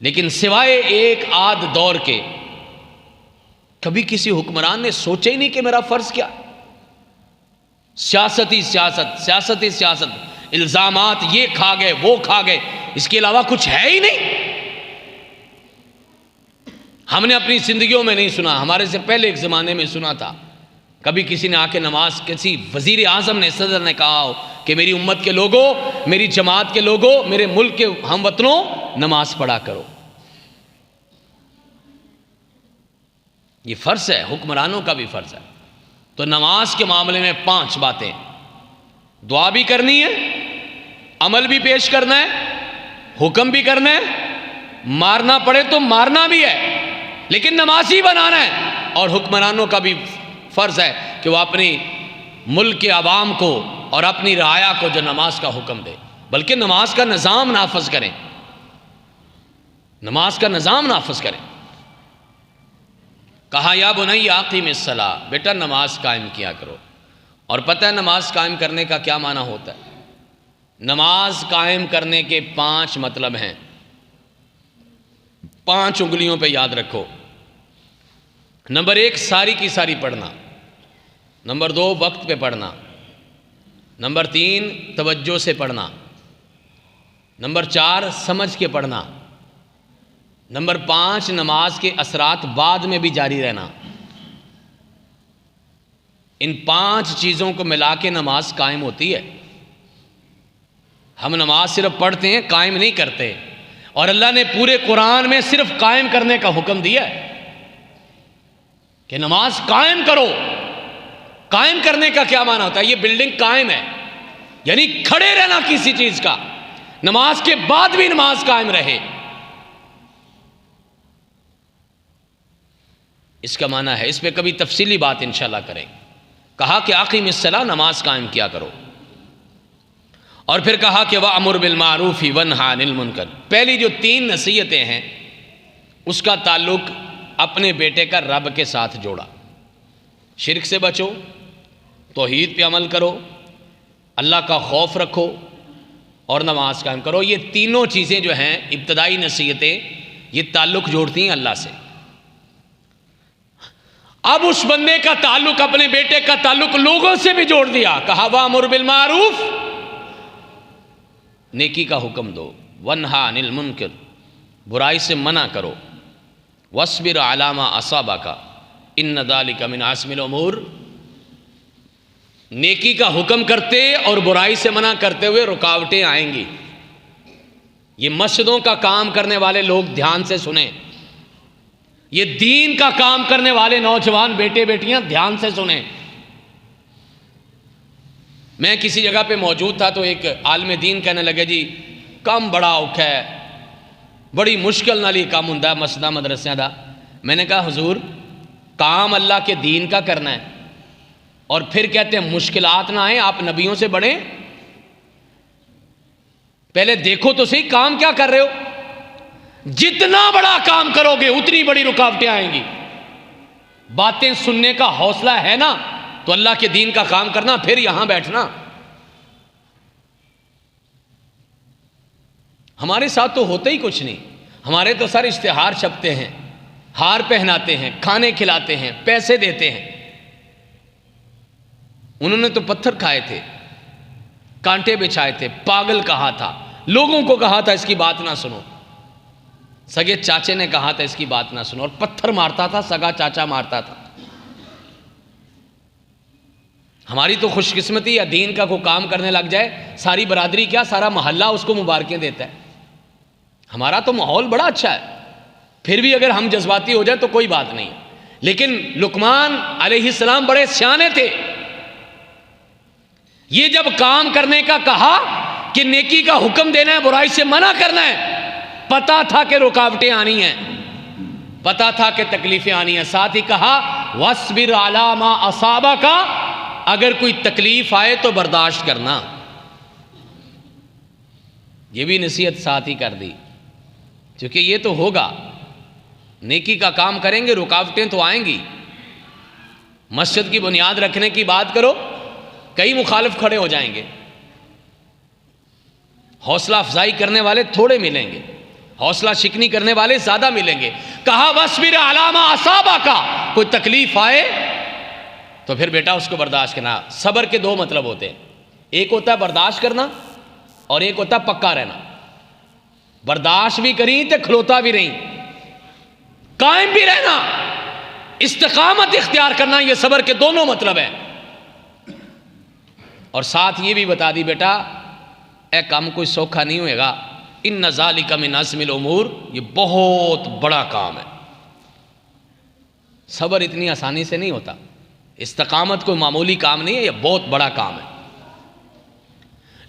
لیکن سوائے ایک آدھ دور کے کبھی کسی حکمران نے سوچا ہی نہیں کہ میرا فرض کیا۔ سیاست ہی سیاست، سیاست ہی سیاست، الزامات یہ کھا گئے وہ کھا گئے، اس کے علاوہ کچھ ہے ہی نہیں۔ ہم نے اپنی زندگیوں میں نہیں سنا، ہمارے سے پہلے ایک زمانے میں سنا تھا، کبھی کسی نے آ کے نماز، کسی وزیر اعظم نے، صدر نے کہا ہو کہ میری امت کے لوگوں، میری جماعت کے لوگوں، میرے ملک کے ہم وطنوں، نماز پڑھا کرو۔ یہ فرض ہے، حکمرانوں کا بھی فرض ہے۔ تو نماز کے معاملے میں 5 باتیں، دعا بھی کرنی ہے، عمل بھی پیش کرنا ہے، حکم بھی کرنا ہے، مارنا پڑے تو مارنا بھی ہے لیکن نمازی بنانا ہے، اور حکمرانوں کا بھی فرض ہے کہ وہ اپنی ملک کے عوام کو اور اپنی رعایا کو جو نماز کا حکم دے، بلکہ نماز کا نظام نافذ کریں، نماز کا نظام نافذ کریں۔ کہا یا بنی اقیم الصلاۃ، بیٹا نماز قائم کیا کرو۔ اور پتہ ہے نماز قائم کرنے کا کیا معنی ہوتا ہے؟ نماز قائم کرنے کے 5 مطلب ہیں، 5 انگلیوں پہ یاد رکھو۔ نمبر 1 ساری کی ساری پڑھنا، نمبر 2 وقت پہ پڑھنا، نمبر 3 توجہ سے پڑھنا، نمبر 4 سمجھ کے پڑھنا، نمبر 5 نماز کے اثرات بعد میں بھی جاری رہنا۔ ان 5 چیزوں کو ملا کے نماز قائم ہوتی ہے۔ ہم نماز صرف پڑھتے ہیں، قائم نہیں کرتے، اور اللہ نے پورے قرآن میں صرف قائم کرنے کا حکم دیا ہے کہ نماز قائم کرو۔ قائم کرنے کا کیا معنی ہوتا ہے؟ یہ بلڈنگ قائم ہے، یعنی کھڑے رہنا کسی چیز کا، نماز کے بعد بھی نماز قائم رہے، اس کا معنی ہے۔ اس پہ کبھی تفصیلی بات انشاءاللہ کریں۔ کہا کہ اقیم الصلاۃ، نماز قائم کیا کرو، اور پھر کہا کہ وَأْمُرْ بِالْمَعْرُوفِ وَانْهَ عَنِ الْمُنْكَرِ۔ پہلی جو 3 نصیحتیں ہیں اس کا تعلق اپنے بیٹے کا رب کے ساتھ جوڑا۔ شرک سے بچو، توحید پہ عمل کرو، اللہ کا خوف رکھو، اور نماز قائم کرو۔ یہ تینوں چیزیں جو ہیں ابتدائی نصیحتیں، یہ تعلق جوڑتی ہیں اللہ سے۔ اب اس بندے کا تعلق، اپنے بیٹے کا تعلق لوگوں سے بھی جوڑ دیا۔ کہا وَأْمُرْ بِالْمَعْرُوفِ، نیکی کا حکم دو، وَانْهَ عَنِ الْمُنْكَرِ، برائی سے منع کرو، وَاصْبِرْ عَلَىٰ مَا أَصَابَكَ إِنَّ ذَلِكَ مِنْ عَزْمِ الْأُمُورِ۔ نیکی کا حکم کرتے اور برائی سے منع کرتے ہوئے رکاوٹیں آئیں گی، یہ مسجدوں کا کام کرنے والے لوگ دھیان سے سنیں، یہ دین کا کام کرنے والے نوجوان بیٹے بیٹیاں دھیان سے سنیں۔ میں کسی جگہ پہ موجود تھا تو ایک عالم دین کہنے لگے جی کام بڑا اوکھا ہے، بڑی مشکل نال ہی کام ہوندا ہے مسجداں مدرسیاں دا۔ میں نے کہا حضور کام اللہ کے دین کا کرنا ہے اور پھر کہتے ہیں مشکلات نہ آئیں، آپ نبیوں سے بڑھیں؟ پہلے دیکھو تو صحیح کام کیا کر رہے ہو۔ جتنا بڑا کام کرو گے اتنی بڑی رکاوٹیں آئیں گی۔ باتیں سننے کا حوصلہ ہے نا تو اللہ کے دین کا کام کرنا، پھر یہاں بیٹھنا۔ ہمارے ساتھ تو ہوتا ہی کچھ نہیں، ہمارے تو سارے اشتہار چھپتے ہیں، ہار پہناتے ہیں، کھانے کھلاتے ہیں، پیسے دیتے ہیں۔ انہوں نے تو پتھر کھائے تھے، کانٹے بچھائے تھے، پاگل کہا تھا، لوگوں کو کہا تھا اس کی بات نہ سنو، سگے چاچے نے کہا تھا اس کی بات نہ سنو، اور پتھر مارتا تھا، سگا چاچا مارتا تھا۔ ہماری تو خوش قسمتی یا دین کا کوئی کام کرنے لگ جائے ساری برادری کیا سارا محلہ اس کو مبارکیں دیتا ہے۔ ہمارا تو ماحول بڑا اچھا ہے، پھر بھی اگر ہم جذباتی ہو جائیں تو کوئی بات نہیں۔ لیکن لقمان علیہ السلام بڑے سیانے تھے، یہ جب کام کرنے کا کہا کہ نیکی کا حکم دینا ہے برائی سے منع کرنا ہے، پتا تھا کہ رکاوٹیں آنی ہیں، پتا تھا کہ تکلیفیں آنی ہیں، ساتھ ہی کہا وَاصْبِرْ عَلَىٰ مَا أَصَابَكَ، اگر کوئی تکلیف آئے تو برداشت کرنا۔ یہ بھی نصیحت ساتھ ہی کر دی، کیونکہ یہ تو ہوگا، نیکی کا کام کریں گے رکاوٹیں تو آئیں گی۔ مسجد کی بنیاد رکھنے کی بات کرو، کئی مخالف کھڑے ہو جائیں گے، حوصلہ افزائی کرنے والے تھوڑے ملیں گے، حوصلہ شکنی کرنے والے زیادہ ملیں گے۔ کہا وَاصْبِرْ عَلَىٰ مَا أَصَابَكَ، کوئی تکلیف آئے تو پھر بیٹا اس کو برداشت کرنا۔ صبر کے دو مطلب ہوتے ہیں، ایک ہوتا ہے برداشت کرنا اور ایک ہوتا ہے پکا رہنا۔ برداشت بھی کریں تو کھلوتا بھی رہیں، قائم بھی رہنا، استقامت اختیار کرنا، یہ صبر کے دونوں مطلب ہیں۔ اور ساتھ یہ بھی بتا دی بیٹا اے کام کوئی سوکھا نہیں ہوئے گا، ان ذالک من عزم الامور، یہ بہت بڑا کام ہے۔ صبر اتنی آسانی سے نہیں ہوتا، استقامت کوئی معمولی کام نہیں ہے، یہ بہت بڑا کام ہے۔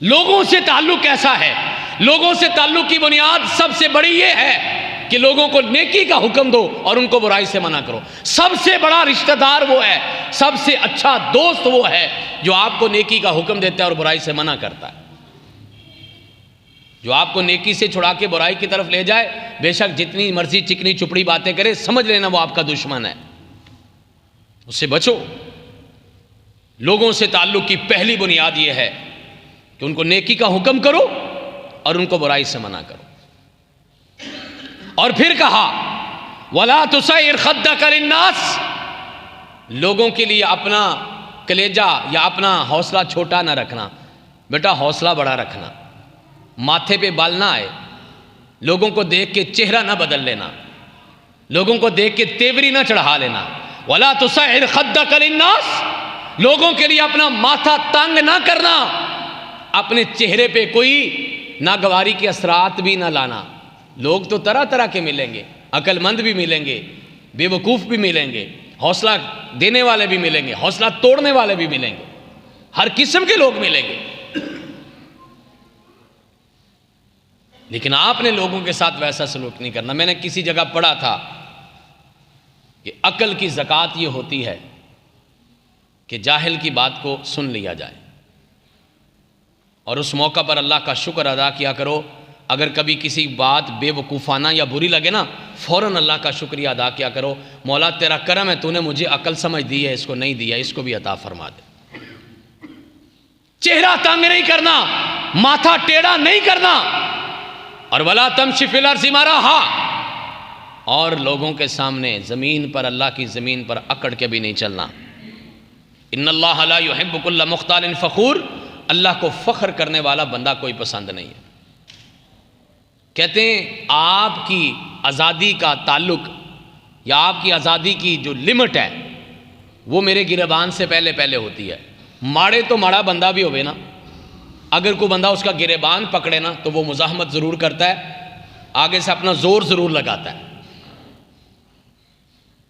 لوگوں سے تعلق کیسا ہے؟ لوگوں سے تعلق کی بنیاد سب سے بڑی یہ ہے کہ لوگوں کو نیکی کا حکم دو اور ان کو برائی سے منع کرو۔ سب سے بڑا رشتہ دار وہ ہے، سب سے اچھا دوست وہ ہے جو آپ کو نیکی کا حکم دیتا ہے اور برائی سے منع کرتا ہے۔ جو آپ کو نیکی سے چھڑا کے برائی کی طرف لے جائے، بے شک جتنی مرضی چکنی چپڑی باتیں کرے، سمجھ لینا وہ آپ کا دشمن ہے، اس سے بچو۔ لوگوں سے تعلق کی پہلی بنیاد یہ ہے کہ ان کو نیکی کا حکم کرو اور ان کو برائی سے منع کرو۔ اور پھر کہا وَلَا تُسَعِّرْ خَدَّكَ لِلنَّاسِ، لوگوں کے لیے اپنا کلیجہ یا اپنا حوصلہ چھوٹا نہ رکھنا، بیٹا حوصلہ بڑا رکھنا، ماتھے پہ بال نہ آئے، لوگوں کو دیکھ کے چہرہ نہ بدل لینا، لوگوں کو دیکھ کے تیوری نہ چڑھا لینا۔ وَلَا تُسَعِّرْ خَدَّكَ لِلنَّاسِ، لوگوں کے لیے اپنا ماتھا تنگ نہ کرنا، اپنے چہرے پہ کوئی ناگواری کے اثرات بھی نہ لانا۔ لوگ تو طرح طرح کے ملیں گے، عقل مند بھی ملیں گے، بے وقوف بھی ملیں گے، حوصلہ دینے والے بھی ملیں گے، حوصلہ توڑنے والے بھی ملیں گے، ہر قسم کے لوگ ملیں گے۔ لیکن آپ نے لوگوں کے ساتھ ویسا سلوک نہیں کرنا۔ میں نے کسی جگہ پڑھا تھا کہ عقل کی زکوٰۃ یہ ہوتی ہے کہ جاہل کی بات کو سن لیا جائے اور اس موقع پر اللہ کا شکر ادا کیا کرو۔ اگر کبھی کسی بات بے وقوفانہ یا بری لگے نا، فوراً اللہ کا شکریہ ادا کیا کرو، مولا تیرا کرم ہے، تو نے مجھے عقل سمجھ دی ہے، اس کو نہیں دیا، اس کو بھی عطا فرما دے۔ چہرہ تنگ نہیں کرنا، ماتھا ٹیڑھا نہیں کرنا، اور وَلَا تَمْشِ فِي الْأَرْضِ مَرَحًا، اور لوگوں کے سامنے زمین پر، اللہ کی زمین پر اکڑ کے بھی نہیں چلنا۔ ان اللہ لا يحب كل مختال فخور، اللہ کو فخر کرنے والا بندہ کوئی پسند نہیں ہے۔ کہتے ہیں آپ کی آزادی کا تعلق یا آپ کی آزادی کی جو لمٹ ہے وہ میرے گریبان سے پہلے ہوتی ہے۔ ماڑے تو ماڑا بندہ بھی ہوئے نا، اگر کوئی بندہ اس کا گریبان پکڑے نا تو وہ مزاحمت ضرور کرتا ہے، آگے سے اپنا زور ضرور لگاتا ہے،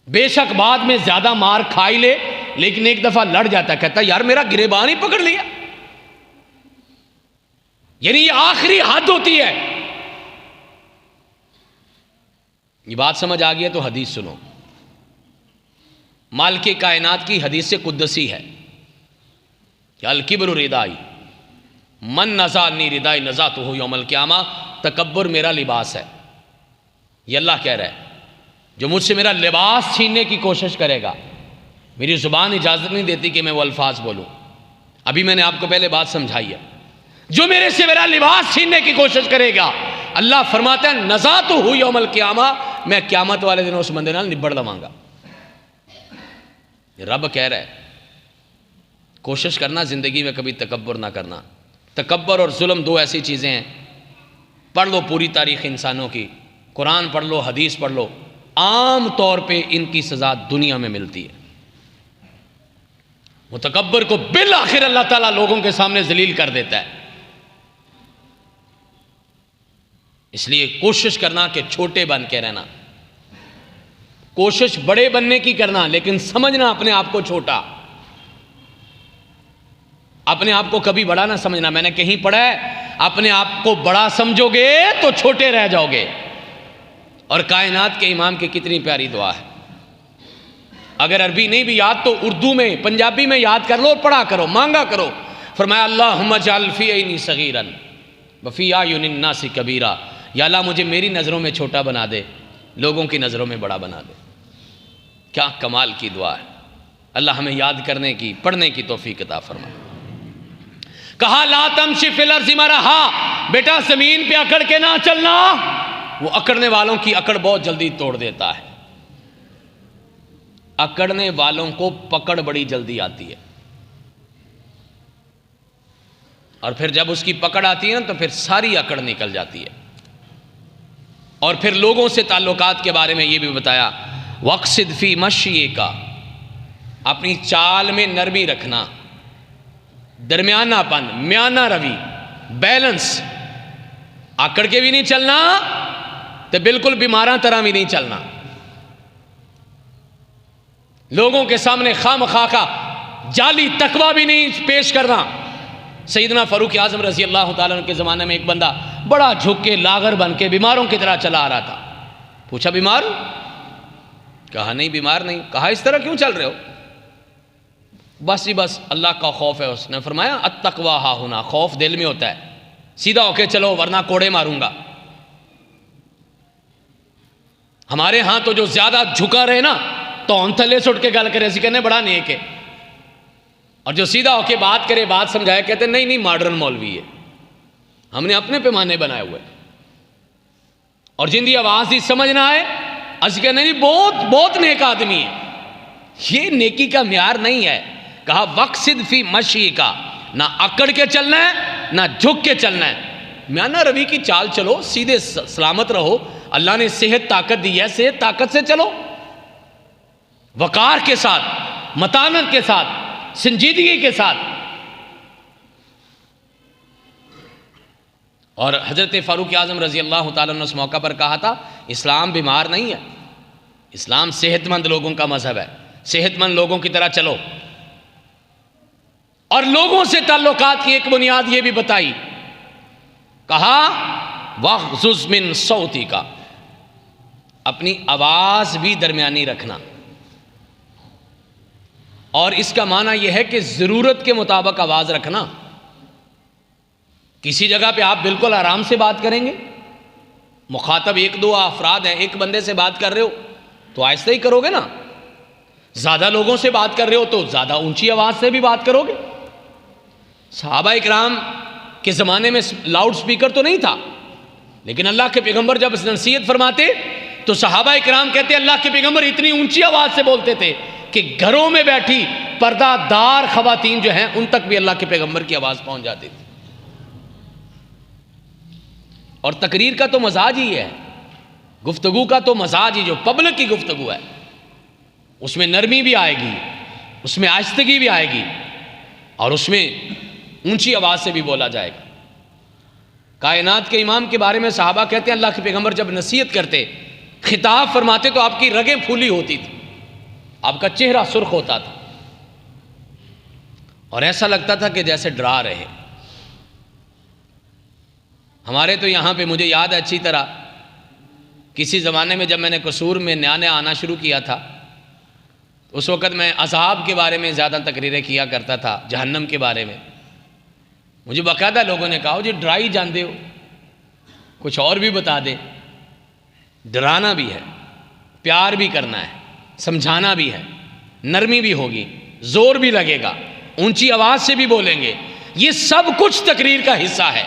بے شک بعد میں زیادہ مار کھائی لے، لیکن ایک دفعہ لڑ جاتا ہے، کہتا ہے یار میرا گریبان ہی پکڑ لیا. یعنی یہ آخری حد ہوتی ہے. یہ بات سمجھ آ گئی ہے تو حدیث سنو. مالک کائنات کی حدیث قدسی ہے کہ الکبر ردائی من نزعنی ردائی نزعتہ یوم القیامہ، تکبر میرا لباس ہے. یہ اللہ کہہ رہا ہے جو مجھ سے میرا لباس چھیننے کی کوشش کرے گا، میری زبان اجازت نہیں دیتی کہ میں وہ الفاظ بولوں. ابھی میں نے آپ کو پہلے بات سمجھائی ہے. جو میرے سے میرا لباس چھیننے کی کوشش کرے گا، اللہ فرماتا ہے نزعتہ یوم القیامہ، میں قیامت والے دن اس بندے نال نبڑ لواں گا. رب کہہ رہا ہے کوشش کرنا زندگی میں کبھی تکبر نہ کرنا. تکبر اور ظلم دو ایسی چیزیں ہیں، پڑھ لو پوری تاریخ انسانوں کی، قرآن پڑھ لو، حدیث پڑھ لو، عام طور پہ ان کی سزا دنیا میں ملتی ہے. متکبر کو بالآخر اللہ تعالیٰ لوگوں کے سامنے ذلیل کر دیتا ہے. اس لیے کوشش کرنا کہ چھوٹے بن کے رہنا، کوشش بڑے بننے کی کرنا، لیکن سمجھنا اپنے آپ کو چھوٹا، اپنے آپ کو کبھی بڑا نہ سمجھنا. میں نے کہیں پڑھا ہے اپنے آپ کو بڑا سمجھو گے تو چھوٹے رہ جاؤ گے. اور کائنات کے امام کی کتنی پیاری دعا ہے. اگر عربی نہیں بھی یاد تو اردو میں، پنجابی میں یاد کر لو اور پڑھا کرو، مانگا کرو. فرمایا اللہم اجعل فی عینی صغیرا وفی اعین الناس کبیرا، یا اللہ مجھے میری نظروں میں چھوٹا بنا دے، لوگوں کی نظروں میں بڑا بنا دے. کیا کمال کی دعا ہے. اللہ ہمیں یاد کرنے کی، پڑھنے کی توفیق عطا فرمائے. کہا لا تمشی فی الارض مرحا، بیٹا زمین پہ اکڑ کے نہ چلنا. وہ اکڑنے والوں کی اکڑ بہت جلدی توڑ دیتا ہے. اکڑنے والوں کو پکڑ بڑی جلدی آتی ہے، اور پھر جب اس کی پکڑ آتی ہے نا تو پھر ساری اکڑ نکل جاتی ہے. اور پھر لوگوں سے تعلقات کے بارے میں یہ بھی بتایا وَاقْصِدْ فِي مَشْيِكَ، اپنی چال میں نرمی رکھنا، درمیانہ پن، میانہ روی، بیلنس. آکڑ کے بھی نہیں چلنا تو بالکل بیماراں طرح بھی نہیں چلنا. لوگوں کے سامنے خام خواہ جعلی تقویٰ بھی نہیں پیش کرنا. سیدنا فاروق اعظم رضی اللہ تعالیٰ عنہ کے زمانے میں ایک بندہ بڑا جھک کے لاغر بن کے بیماروں کی طرح چلا آ رہا تھا. پوچھا بیمار ہو؟ کہا نہیں بیمار نہیں. کہا اس طرح کیوں چل رہے ہو؟ بس ہی بس اللہ کا خوف ہے. اس نے فرمایا التقویٰ ہا ہونا، خوف دل میں ہوتا ہے، سیدھا ہو کے چلو ورنہ کوڑے ماروں گا. ہمارے ہاں تو جو زیادہ جھکا رہے نا تو ان تھلے سے اٹھ کے گل کرے، اسی کہنے بڑا نیک ہے. اور جو سیدھا ہو کے بات کرے، بات سمجھائے، کہتے نہیں نہیں ماڈرن مولوی ہے. ہم نے اپنے پیمانے بنائے ہوئے. اور جن دی آواز ہی سمجھ نہ آئے، اسی کہنے نہیں بہت بہت نیک آدمی ہے. یہ نیکی کا معیار نہیں ہے. کہا وَاقْصِدْ فِي مَشْيِكَ، نہ اکڑ کے چلنا ہے نہ جھک کے چلنا ہے، میانہ روی کی چال چلو، سیدھے سلامت رہو. اللہ نے صحت طاقت دی ہے، صحت طاقت سے چلو، وقار کے ساتھ، متانت کے ساتھ، سنجیدگی کے ساتھ. اور حضرت فاروق اعظم رضی اللہ تعالیٰ نے اس موقع پر کہا تھا اسلام بیمار نہیں ہے، اسلام صحت مند لوگوں کا مذہب ہے، صحت مند لوگوں کی طرح چلو. اور لوگوں سے تعلقات کی ایک بنیاد یہ بھی بتائی، کہا وَاغْضُضْ مِن صَوْتِكَ، اپنی آواز بھی درمیانی رکھنا. اور اس کا معنی یہ ہے کہ ضرورت کے مطابق آواز رکھنا. کسی جگہ پہ آپ بالکل آرام سے بات کریں گے، مخاطب ایک دو افراد ہیں، ایک بندے سے بات کر رہے ہو تو آہستہ ہی کرو گے نا. زیادہ لوگوں سے بات کر رہے ہو تو زیادہ اونچی آواز سے بھی بات کرو گے. صحابہ اکرام کے زمانے میں لاؤڈ سپیکر تو نہیں تھا، لیکن اللہ کے پیغمبر جب اس نصیحت فرماتے تو صحابہ اکرام کہتے اللہ کے پیغمبر اتنی اونچی آواز سے بولتے تھے کہ گھروں میں بیٹھی پردہ دار خواتین جو ہیں ان تک بھی اللہ کے پیغمبر کی آواز پہنچ جاتی تھی. اور تقریر کا تو مزاج ہی ہے، گفتگو کا تو مزاج ہی، جو پبلک کی گفتگو ہے اس میں نرمی بھی آئے گی، اس میں آہستگی بھی آئے گی، اور اس میں اونچی آواز سے بھی بولا جائے گا۔ کائنات کے امام کے بارے میں صحابہ کہتے ہیں اللہ کے پیغمبر جب نصیحت کرتے، خطاب فرماتے تو آپ کی رگیں پھولی ہوتی تھی، آپ کا چہرہ سرخ ہوتا تھا اور ایسا لگتا تھا کہ جیسے ڈرا رہے۔ ہمارے تو یہاں پہ مجھے یاد ہے اچھی طرح، کسی زمانے میں جب میں نے قصور میں نیا نیا آنا شروع کیا تھا، اس وقت میں عذاب کے بارے میں زیادہ تقریریں کیا کرتا تھا، جہنم کے بارے میں۔ مجھے باقاعدہ لوگوں نے کہا جی ڈرائی جاندے ہو، کچھ اور بھی بتا دے۔ ڈرانا بھی ہے، پیار بھی کرنا ہے، سمجھانا بھی ہے، نرمی بھی ہوگی، زور بھی لگے گا، اونچی آواز سے بھی بولیں گے، یہ سب کچھ تقریر کا حصہ ہے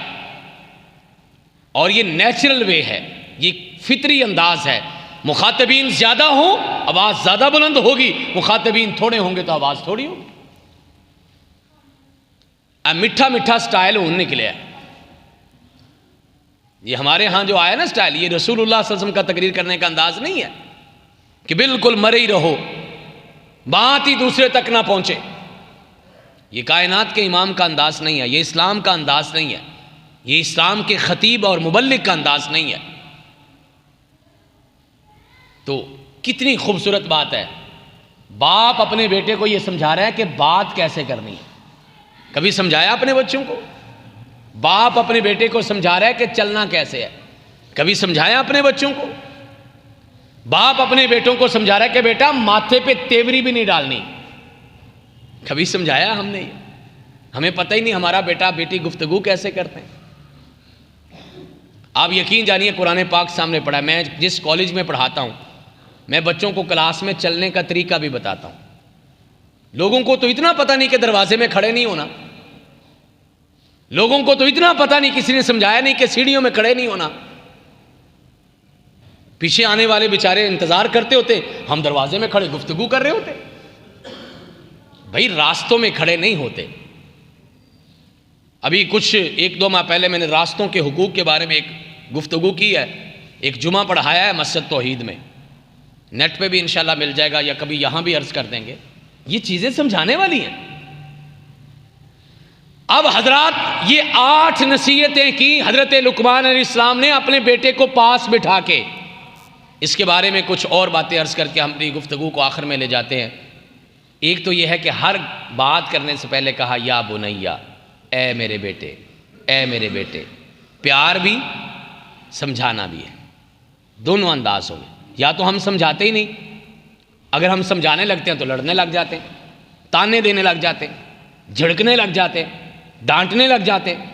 اور یہ نیچرل وے ہے، یہ فطری انداز ہے۔ مخاطبین زیادہ ہوں آواز زیادہ بلند ہوگی، مخاطبین تھوڑے ہوں گے تو آواز تھوڑی ہوگی۔ اب میٹھا میٹھا سٹائل اون نکلے ہے، یہ ہمارے ہاں جو آیا نا سٹائل، یہ رسول اللہ صلی اللہ علیہ وسلم کا تقریر کرنے کا انداز نہیں ہے کہ بالکل مرے ہی رہو، بات ہی دوسرے تک نہ پہنچے۔ یہ کائنات کے امام کا انداز نہیں ہے، یہ اسلام کا انداز نہیں ہے، یہ اسلام کے خطیب اور مبلغ کا انداز نہیں ہے۔ تو کتنی خوبصورت بات ہے، باپ اپنے بیٹے کو یہ سمجھا رہا ہے کہ بات کیسے کرنی ہے۔ کبھی سمجھایا اپنے بچوں کو؟ باپ اپنے بیٹے کو سمجھا رہا ہے کہ چلنا کیسے ہے۔ کبھی سمجھایا اپنے بچوں کو؟ باپ اپنے بیٹوں کو سمجھا رہا ہے کہ بیٹا ماتھے پہ تیوری بھی نہیں ڈالنی۔ کبھی سمجھایا ہم نے؟ ہمیں پتہ ہی نہیں ہمارا بیٹا بیٹی گفتگو کیسے کرتے ہیں۔ آپ یقین جانیے قرآن پاک سامنے پڑھا ہے، میں جس کالج میں پڑھاتا ہوں میں بچوں کو کلاس میں چلنے کا طریقہ بھی بتاتا ہوں۔ لوگوں کو تو اتنا پتہ نہیں کہ دروازے میں کھڑے نہیں ہونا، لوگوں کو تو اتنا پتہ نہیں، کسی نے سمجھایا نہیں کہ سیڑھیوں میں کھڑے نہیں ہونا۔ پیچھے آنے والے بیچارے انتظار کرتے ہوتے، ہم دروازے میں کھڑے گفتگو کر رہے ہوتے۔ بھائی راستوں میں کھڑے نہیں ہوتے۔ ابھی کچھ 1-2 ماہ پہلے میں نے راستوں کے حقوق کے بارے میں ایک گفتگو کی ہے، ایک جمعہ پڑھایا ہے مسجد توحید میں، نیٹ پہ بھی انشاءاللہ مل جائے گا یا کبھی یہاں بھی عرض کر دیں گے۔ یہ چیزیں سمجھانے والی ہیں۔ اب حضرات یہ 8 نصیحتیں کی حضرت لقمان علیہ السلام نے اپنے بیٹے کو پاس بٹھا کے۔ اس کے بارے میں کچھ اور باتیں عرض کر کے ہم اپنی گفتگو کو آخر میں لے جاتے ہیں۔ ایک تو یہ ہے کہ ہر بات کرنے سے پہلے کہا یا بنیا، اے میرے بیٹے، اے میرے بیٹے۔ پیار بھی سمجھانا بھی ہے، دونوں انداز ہوں گے۔ یا تو ہم سمجھاتے ہی نہیں، اگر ہم سمجھانے لگتے ہیں تو لڑنے لگ جاتے ہیں، تانے دینے لگ جاتے ہیں، جھڑکنے لگ جاتے ہیں، ڈانٹنے لگ جاتے ہیں۔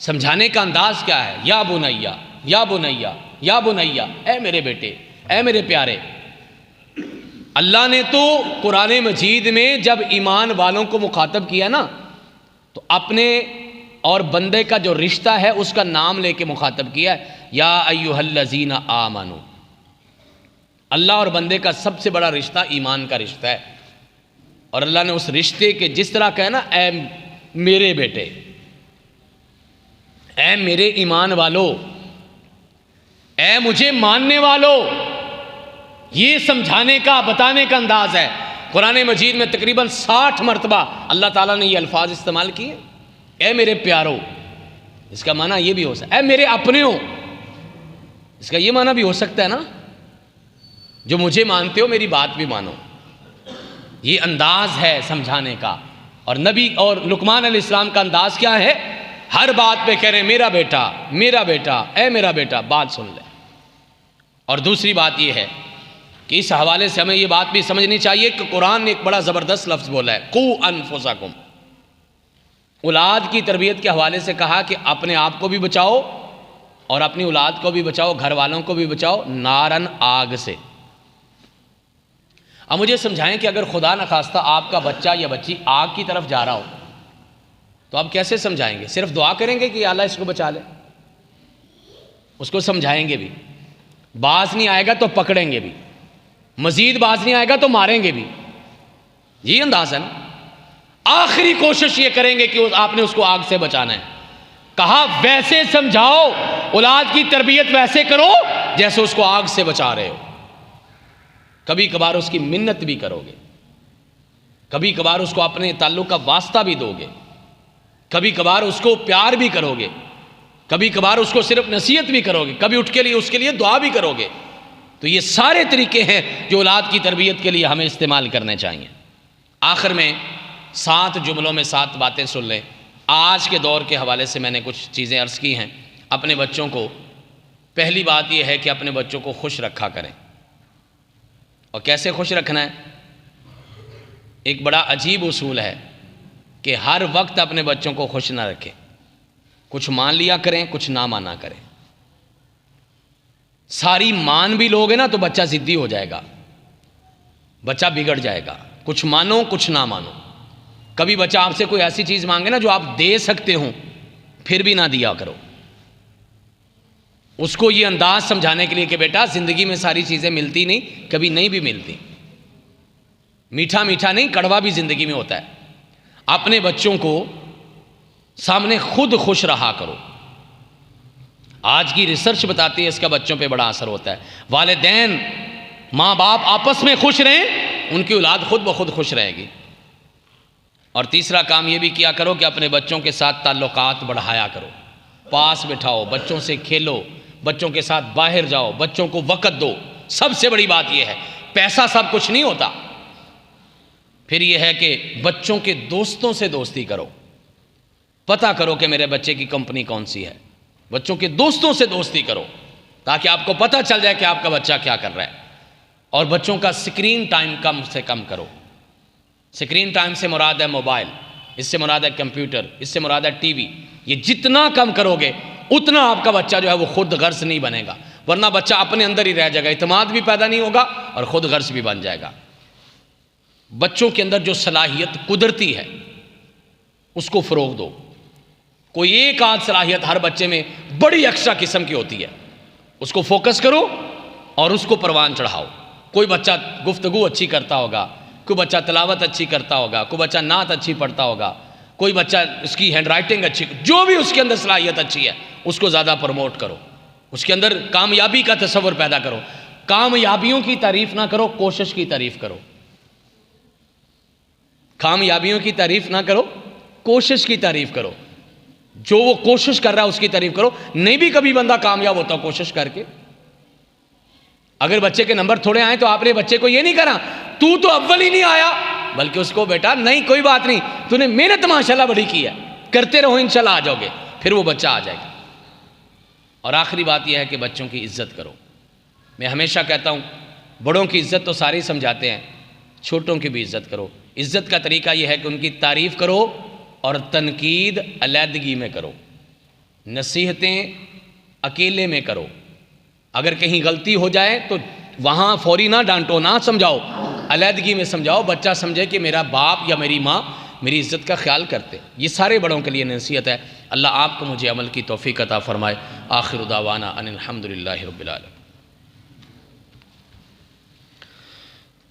سمجھانے کا انداز کیا ہے؟ یا بنیا، یا بنیا، یا بنیا، اے میرے بیٹے، اے میرے پیارے۔ اللہ نے تو قرآن مجید میں جب ایمان والوں کو مخاطب کیا نا تو اپنے اور بندے کا جو رشتہ ہے اس کا نام لے کے مخاطب کیا ہے، یا ایھا الذین آمنو۔ اللہ اور بندے کا سب سے بڑا رشتہ ایمان کا رشتہ ہے، اور اللہ نے اس رشتے کے جس طرح کہا نا اے میرے بیٹے، اے میرے ایمان والو، اے مجھے ماننے والو، یہ سمجھانے کا بتانے کا انداز ہے۔ قرآن مجید میں تقریباً 60 مرتبہ اللہ تعالیٰ نے یہ الفاظ استعمال کیے، اے میرے پیارو۔ اس کا معنی یہ بھی ہو سکتا ہے اے میرے اپنے ہو، اس کا یہ معنی بھی ہو سکتا ہے نا، جو مجھے مانتے ہو میری بات بھی مانو۔ یہ انداز ہے سمجھانے کا، اور نبی اور لقمان علیہ السلام کا انداز کیا ہے؟ ہر بات پہ کہہ رہے ہیں میرا بیٹا، میرا بیٹا، اے میرا بیٹا، بات سن لے۔ اور دوسری بات یہ ہے کہ اس حوالے سے ہمیں یہ بات بھی سمجھنی چاہیے کہ قرآن نے ایک بڑا زبردست لفظ بولا ہے، قوا انفسکم۔ اولاد کی تربیت کے حوالے سے کہا کہ اپنے آپ کو بھی بچاؤ اور اپنی اولاد کو بھی بچاؤ، گھر والوں کو بھی بچاؤ نارن، آگ سے۔ اب مجھے سمجھائیں کہ اگر خدا نخواستہ آپ کا بچہ یا بچی آگ کی طرف جا رہا ہو تو آپ کیسے سمجھائیں گے؟ صرف دعا کریں گے کہ یا اللہ اس کو بچا لے؟ اس کو سمجھائیں گے بھی، باز نہیں آئے گا تو پکڑیں گے بھی، مزید باز نہیں آئے گا تو ماریں گے بھی، یہ انداز ہے نا۔ آخری کوشش یہ کریں گے کہ آپ نے اس کو آگ سے بچانا ہے۔ کہا ویسے سمجھاؤ، اولاد کی تربیت ویسے کرو جیسے اس کو آگ سے بچا رہے ہو۔ کبھی کبھار اس کی منت بھی کرو گے، کبھی کبھار اس کو اپنے تعلق کا واسطہ بھی دو گے، کبھی کبھار اس کو پیار بھی کرو گے، کبھی کبھار اس کو صرف نصیحت بھی کرو گے، کبھی اٹھ کے لیے اس کے لیے دعا بھی کرو گے. تو یہ سارے طریقے ہیں جو اولاد کی تربیت کے لیے ہمیں استعمال کرنے چاہیے. آخر میں 7 جملوں میں 7 باتیں سن لیں. آج کے دور کے حوالے سے میں نے کچھ چیزیں عرض کی ہیں. اپنے بچوں کو، پہلی بات یہ ہے کہ اپنے بچوں کو خوش رکھا کریں. اور کیسے خوش رکھنا ہے؟ ایک بڑا عجیب اصول ہے کہ ہر وقت اپنے بچوں کو خوش نہ رکھیں. کچھ مان لیا کریں، کچھ نہ مانا کریں. ساری مان بھی لوگے نا تو بچہ ضدی ہو جائے گا، بچہ بگڑ جائے گا. کچھ مانو، کچھ نہ مانو. کبھی بچہ آپ سے کوئی ایسی چیز مانگے نا جو آپ دے سکتے ہوں، پھر بھی نہ دیا کرو. اس کو یہ انداز سمجھانے کے لیے کہ بیٹا زندگی میں ساری چیزیں ملتی نہیں، کبھی نہیں بھی ملتی. میٹھا میٹھا نہیں، کڑوا بھی زندگی میں ہوتا ہے. اپنے بچوں کو سامنے خود خوش رہا کرو. آج کی ریسرچ بتاتی ہے اس کا بچوں پہ بڑا اثر ہوتا ہے. والدین، ماں باپ آپس میں خوش رہیں، ان کی اولاد خود بخود خوش رہے گی. اور تیسرا کام یہ بھی کیا کرو کہ اپنے بچوں کے ساتھ تعلقات بڑھایا کرو. پاس بٹھاؤ، بچوں سے کھیلو، بچوں کے ساتھ باہر جاؤ، بچوں کو وقت دو. سب سے بڑی بات یہ ہے، پیسہ سب کچھ نہیں ہوتا. پھر یہ ہے کہ بچوں کے دوستوں سے دوستی کرو. پتہ کرو کہ میرے بچے کی کمپنی کون سی ہے. بچوں کے دوستوں سے دوستی کرو تاکہ آپ کو پتہ چل جائے کہ آپ کا بچہ کیا کر رہا ہے. اور بچوں کا سکرین ٹائم کم سے کم کرو. سکرین ٹائم سے مراد ہے موبائل، اس سے مراد ہے کمپیوٹر، اس سے مراد ہے ٹی وی. یہ جتنا کم کرو گے اتنا آپ کا بچہ جو ہے وہ خود غرض نہیں بنے گا. ورنہ بچہ اپنے اندر ہی رہ جائے گا، اعتماد بھی پیدا نہیں ہوگا اور خود غرض بھی بن جائے گا. بچوں کے اندر جو صلاحیت قدرتی ہے اس کو فروغ دو. کوئی ایک آدھ صلاحیت ہر بچے میں بڑی ایکسٹرا قسم کی ہوتی ہے، اس کو فوکس کرو اور اس کو پروان چڑھاؤ. کوئی بچہ گفتگو اچھی کرتا ہوگا، کوئی بچہ تلاوت اچھی کرتا ہوگا، کوئی بچہ نعت اچھی پڑھتا ہوگا، کوئی بچہ اس کی ہینڈ رائٹنگ اچھی، جو بھی اس کے اندر صلاحیت اچھی ہے اس کو زیادہ پروموٹ کرو. اس کے اندر کامیابی کا تصور پیدا کرو. کامیابیوں کی تعریف نہ کرو، کوشش کی تعریف کرو. کامیابیوں کی تعریف نہ کرو، کوشش کی تعریف کرو. جو وہ کوشش کر رہا ہے اس کی تعریف کرو. نہیں بھی کبھی بندہ کامیاب ہوتا کوشش کر کے. اگر بچے کے نمبر تھوڑے آئیں تو آپ نے بچے کو یہ نہیں کرا تو اول ہی نہیں آیا، بلکہ اس کو بیٹا نہیں کوئی بات نہیں، تو نے محنت ماشاءاللہ بڑی کی ہے، کرتے رہو انشاءاللہ آ جاؤ گے. پھر وہ بچہ آ جائے گا. اور آخری بات یہ ہے کہ بچوں کی عزت کرو. میں ہمیشہ کہتا ہوں بڑوں کی عزت تو سارے سمجھاتے ہیں، چھوٹوں کی بھی عزت کرو. عزت کا طریقہ یہ ہے کہ ان کی تعریف کرو اور تنقید علیحدگی میں کرو. نصیحتیں اکیلے میں کرو. اگر کہیں غلطی ہو جائے تو وہاں فوری نہ ڈانٹو، نہ سمجھاؤ، علیحدگی میں سمجھاؤ. بچہ سمجھے کہ میرا باپ یا میری ماں میری عزت کا خیال کرتے. یہ سارے بڑوں کے لیے نصیحت ہے. اللہ آپ کو مجھے عمل کی توفیق عطا فرمائے. آخر دعوانا ان الحمدللہ رب العالمین.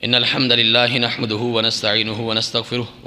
ان الحمد للہ نحمدہ ونستعینہ ونستغفرہ